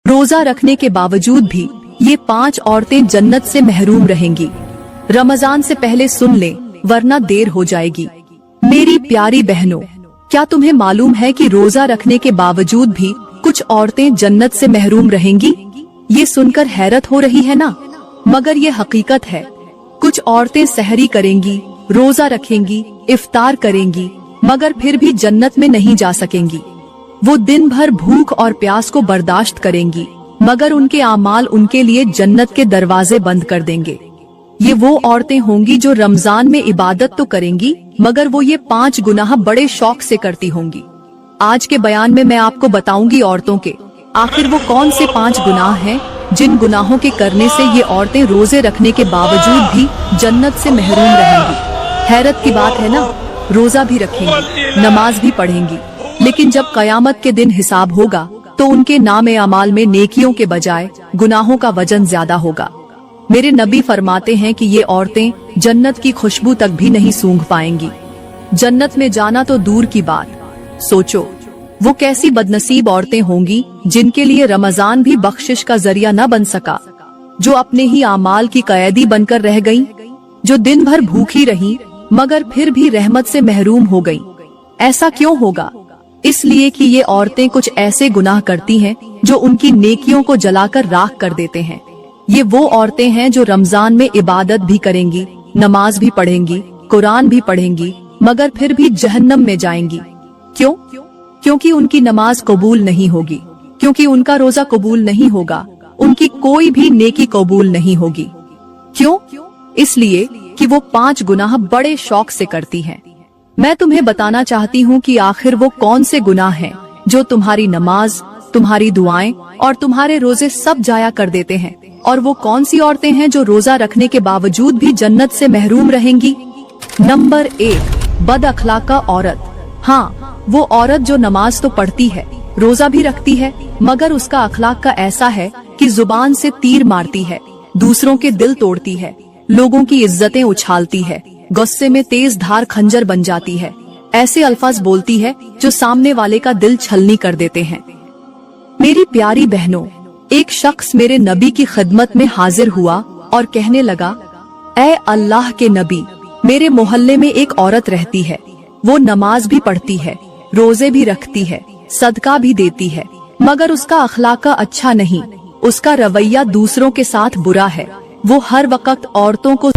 रोजा रखने के बावजूद भी ये 5 औरतें जन्नत से महरूम रहेंगी। रमजान से पहले सुन लें, वरना देर हो जाएगी। मेरी प्यारी बहनों, क्या तुम्हें मालूम है कि रोजा रखने के बावजूद भी कुछ औरतें जन्नत से महरूम रहेंगी? ये सुनकर हैरत हो रही है ना, मगर ये हकीकत है। कुछ औरतें सहरी करेंगी, रोजा रखेंगी, इफ्तार करेंगी, मगर फिर भी जन्नत में नहीं जा सकेंगी। वो दिन भर भूख और प्यास को बर्दाश्त करेंगी, मगर उनके आमाल उनके लिए जन्नत के दरवाजे बंद कर देंगे। ये वो औरतें होंगी जो रमजान में इबादत तो करेंगी, मगर वो ये 5 गुनाह बड़े शौक से करती होंगी। आज के बयान में मैं आपको बताऊंगी औरतों के आखिर वो कौन से 5 गुनाह हैं जिन गुनाहों के करने से ये औरतें रोजे रखने के बावजूद भी जन्नत से महरूम रहेंगी। हैरत की बात है ना, रोजा भी रखेंगी, नमाज भी पढ़ेंगी, लेकिन जब कयामत के दिन हिसाब होगा तो उनके नामे अमाल में नेकियों के बजाय गुनाहों का वजन ज्यादा होगा। मेरे नबी फरमाते हैं कि ये औरतें जन्नत की खुशबू तक भी नहीं सूंघ पाएंगी। जन्नत में जाना तो दूर की बात, सोचो वो कैसी बदनसीब औरतें होंगी जिनके लिए रमजान भी बख्शिश का जरिया न बन सका, जो अपने ही आमाल की कैदी बनकर रह गईं, जो दिन भर भूखी रहीं मगर फिर भी रहमत से महरूम हो गईं। ऐसा क्यों होगा? इसलिए कि ये औरतें कुछ ऐसे गुनाह करती हैं जो उनकी नेकियों को जलाकर राख कर देते हैं। ये वो औरतें हैं जो रमजान में इबादत भी करेंगी, नमाज भी पढ़ेंगी, कुरान भी पढ़ेंगी, मगर फिर भी जहन्नम में जाएंगी। क्यों? क्योंकि उनकी नमाज कबूल नहीं होगी, क्योंकि उनका रोजा कबूल नहीं होगा, उनकी कोई भी नेकी कबूल नहीं होगी। क्यों? इसलिए कि वो 5 गुनाह बड़े शौक से करती हैं। मैं तुम्हें बताना चाहती हूँ कि आखिर वो कौन से गुनाह हैं जो तुम्हारी नमाज, तुम्हारी दुआएं और तुम्हारे रोजे सब जाया कर देते हैं, और वो कौन सी औरतें हैं जो रोजा रखने के बावजूद भी जन्नत से महरूम रहेंगी। नंबर 1, बद अखलाका औरत। हाँ, वो औरत जो नमाज तो पढ़ती है, रोजा भी रखती है, मगर उसका अखलाक का ऐसा है कि जुबान से तीर मारती है, दूसरों के दिल तोड़ती है, लोगों की इज्जतें उछालती है, गुस्से में तेज धार खंजर बन जाती है, ऐसे अल्फाज बोलती है जो सामने वाले का दिल छलनी कर देते हैं। मेरी प्यारी बहनों, एक शख्स मेरे नबी की खिदमत में हाजिर हुआ और कहने लगा, ऐ अल्लाह के नबी, मेरे मोहल्ले में एक औरत रहती है, वो नमाज भी पढ़ती है, रोजे भी रखती है, सदका भी देती है, मगर उसका अखलाक अच्छा नहीं, उसका रवैया दूसरों के साथ बुरा है, वो हर वक्त औरतों को